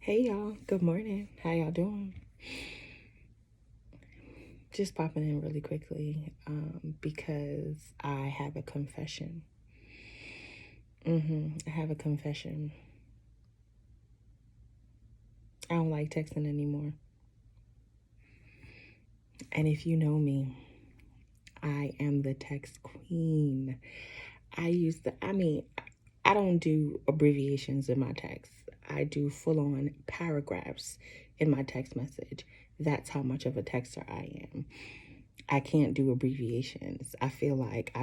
Hey y'all, good morning. How y'all doing? Just popping in really quickly because I have a confession. I have a confession. I don't like texting anymore. And if you know me, I am the text queen. I don't do abbreviations in my text. I do full on paragraphs in my text message. That's how much of a texter I am. I can't do abbreviations. I feel like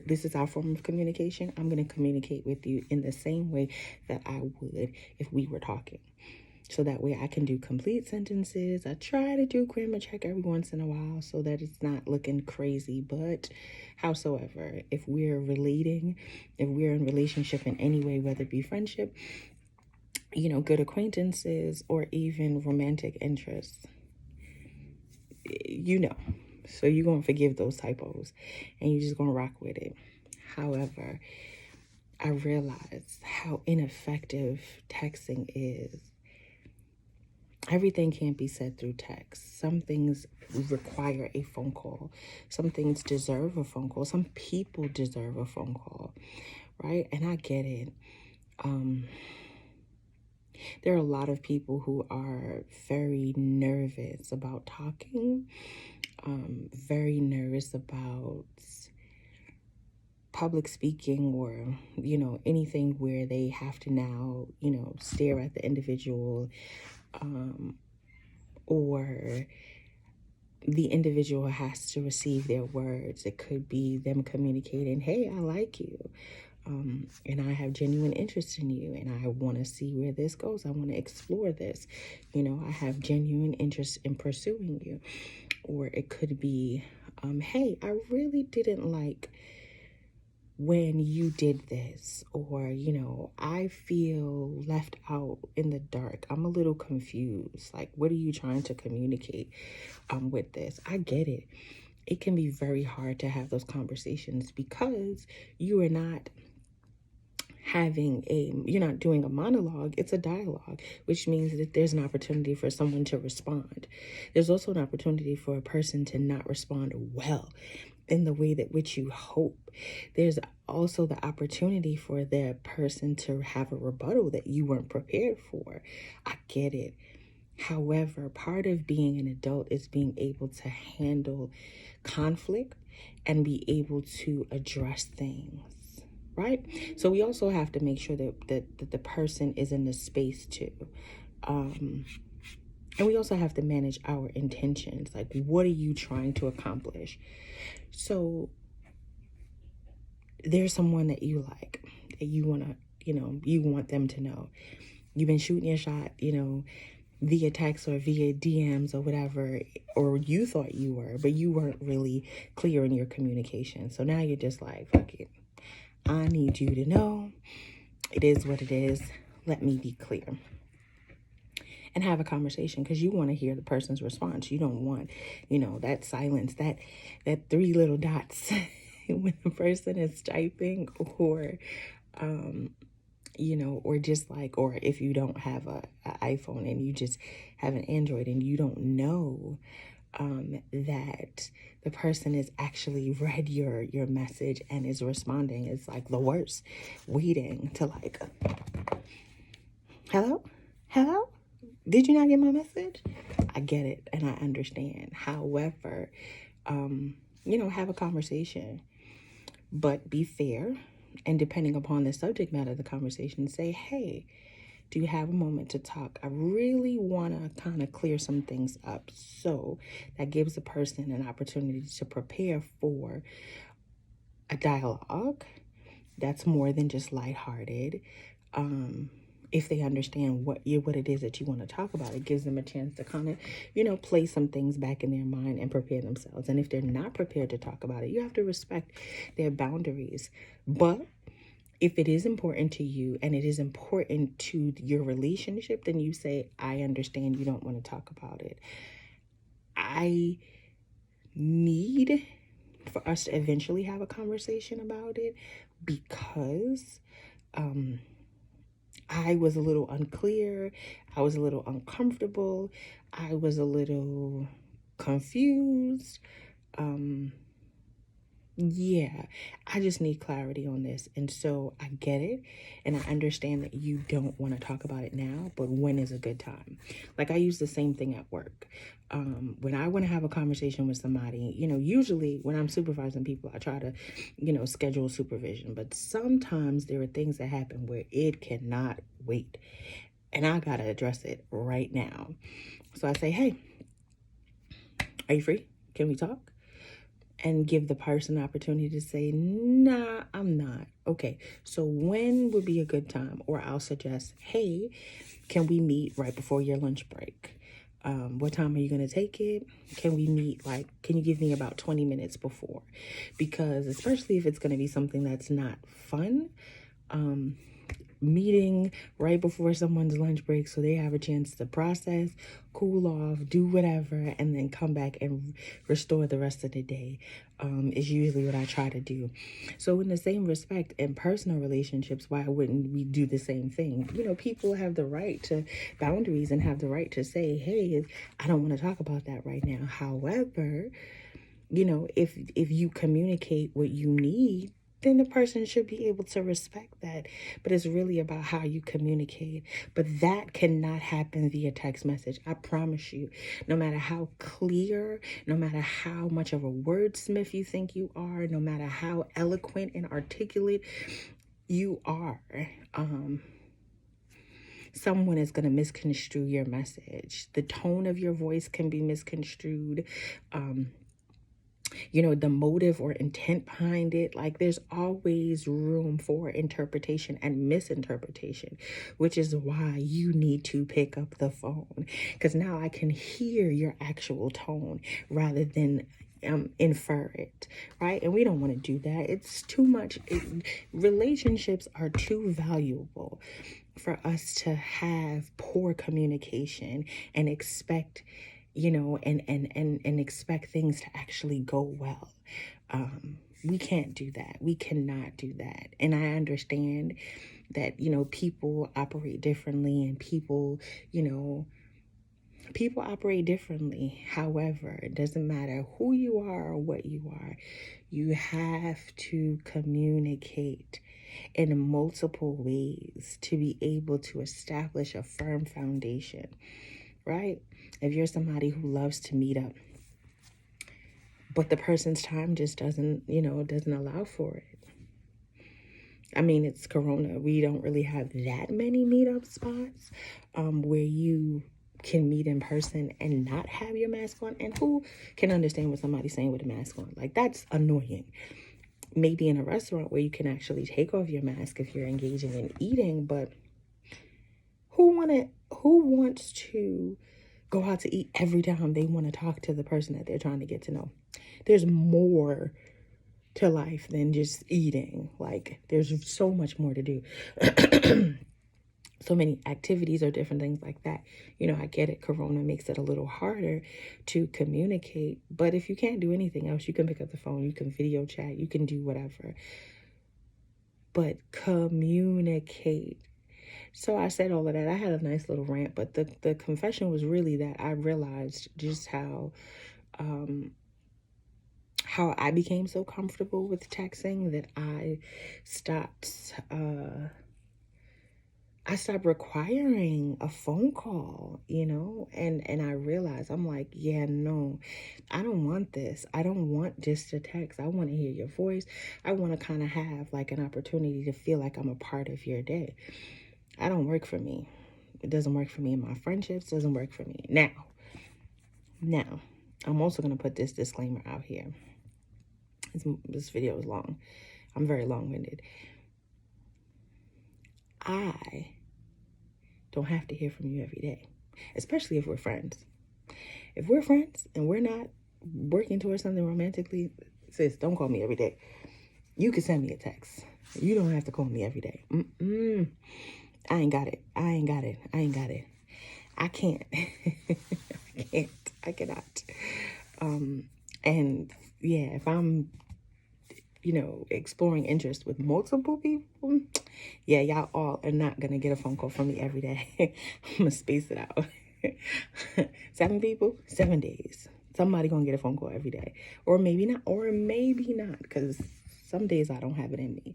this is our form of communication, I'm going to communicate with you in the same way that I would if we were talking. So that way I can do complete sentences. I try to do grammar check every once in a while so that it's not looking crazy. But howsoever, if we're relating, if we're in relationship in any way, whether it be friendship, good acquaintances, or even romantic interests, you know. So you're going to forgive those typos and you're just going to rock with it. However, I realize how ineffective texting is. Everything can't be said through text. Some things require a phone call. Some things deserve a phone call. Some people deserve a phone call, right? And I get it. There are a lot of people who are very nervous about talking, very nervous about public speaking or, anything where they have to now, stare at the individual or the individual has to receive their words. It could be them communicating, hey, I like you. And I have genuine interest in you and I want to see where this goes. I want to explore this. I have genuine interest in pursuing you. Or it could be, hey, I really didn't like when you did this, or I feel left out in the dark. I'm a little confused. Like, what are you trying to communicate with this? I get it. It can be very hard to have those conversations because you are not you're not doing a monologue, it's a dialogue, which means that there's an opportunity for someone to respond. There's also an opportunity for a person to not respond well in the way that which you hope. There's also the opportunity for that person to have a rebuttal that you weren't prepared for. I get it. However, part of being an adult is being able to handle conflict and be able to address things, right? So we also have to make sure that the person is in the space too. And we also have to manage our intentions. Like, what are you trying to accomplish? So there's someone that you like, that you want to, you want them to know. You've been shooting your shot, via text or via DMs or whatever, or you thought you were, but you weren't really clear in your communication. So now you're just like, fuck it. I need you to know it is what it is. Let me be clear. And have a conversation because you want to hear the person's response. You don't want, that silence, that three little dots when the person is typing, or or just like, or if you don't have a iPhone and you just have an Android and you don't know that the person is actually read your message and is responding, is like the worst. Waiting to like, hello, did you not get my message? I get it and I understand. However, have a conversation, but be fair. And depending upon the subject matter of the conversation, say, hey, do you have a moment to talk? I really want to kind of clear some things up. So that gives the person an opportunity to prepare for a dialogue that's more than just lighthearted. If they understand what it is that you want to talk about, it gives them a chance to kind of, place some things back in their mind and prepare themselves. And if they're not prepared to talk about it, you have to respect their boundaries. But if it is important to you and it is important to your relationship, then you say, I understand you don't want to talk about it. I need for us to eventually have a conversation about it because I was a little unclear. I was a little uncomfortable. I was a little confused. Um, yeah, I just need clarity on this. And so I get it. And I understand that you don't want to talk about it now, but when is a good time? Like, I use the same thing at work. When I want to have a conversation with somebody, usually when I'm supervising people, I try to, schedule supervision. But sometimes there are things that happen where it cannot wait. And I got to address it right now. So I say, hey, are you free? Can we talk? And give the person the opportunity to say, nah, I'm not. Okay, so when would be a good time? Or I'll suggest, hey, can we meet right before your lunch break? What time are you going to take it? Can we meet, can you give me about 20 minutes before? Because especially if it's going to be something that's not fun, meeting right before someone's lunch break so they have a chance to process, cool off, do whatever, and then come back and restore the rest of the day is usually what I try to do. So in the same respect, in personal relationships, why wouldn't we do the same thing? People have the right to boundaries and have the right to say, hey, I don't want to talk about that right now. However, if you communicate what you need, then the person should be able to respect that. But it's really about how you communicate. But that cannot happen via text message. I promise you, no matter how clear, no matter how much of a wordsmith you think you are, no matter how eloquent and articulate you are, someone is going to misconstrue your message. The tone of your voice can be misconstrued. The motive or intent behind it. Like, there's always room for interpretation and misinterpretation, which is why you need to pick up the phone, because now I can hear your actual tone rather than infer it, right? And we don't want to do that. It's too much. Relationships are too valuable for us to have poor communication and expect and expect things to actually go well. We can't do that. We cannot do that. And I understand that, people operate differently and people operate differently. However, it doesn't matter who you are or what you are. You have to communicate in multiple ways to be able to establish a firm foundation, right? If you're somebody who loves to meet up, but the person's time just doesn't allow for it. I mean, it's Corona. We don't really have that many meetup spots where you can meet in person and not have your mask on. And who can understand what somebody's saying with a mask on? Like, that's annoying. Maybe in a restaurant where you can actually take off your mask if you're engaging in eating, but who wants to go out to eat every time they want to talk to the person that they're trying to get to know? There's more to life than just eating. Like, there's so much more to do. So many activities or different things like that. I get it. Corona makes it a little harder to communicate. But if you can't do anything else, you can pick up the phone, you can video chat, you can do whatever. But communicate. So I said all of that. I had a nice little rant, but the confession was really that I realized just how I became so comfortable with texting that I stopped requiring a phone call, and I realized, I'm like, yeah, no, I don't want this. I don't want just a text. I want to hear your voice. I want to kind of have like an opportunity to feel like I'm a part of your day. I don't work for me. It doesn't work for me in my friendships. Doesn't work for me. Now, I'm also going to put this disclaimer out here. This video is long. I'm very long-winded. I don't have to hear from you every day, especially if we're friends. If we're friends and we're not working towards something romantically, sis, don't call me every day. You can send me a text. You don't have to call me every day. I ain't got it. I can't. I cannot. And yeah, if I'm, exploring interest with multiple people, yeah, y'all all are not going to get a phone call from me every day. I'm going to space it out. 7 people, 7 days. Somebody going to get a phone call every day. Or maybe not, because some days I don't have it in me.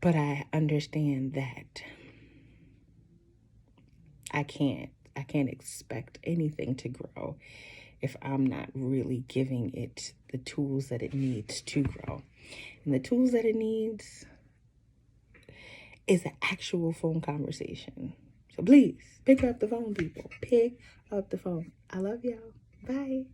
But I understand that I can't expect anything to grow if I'm not really giving it the tools that it needs to grow. And the tools that it needs is an actual phone conversation. So please, pick up the phone, people. Pick up the phone. I love y'all. Bye.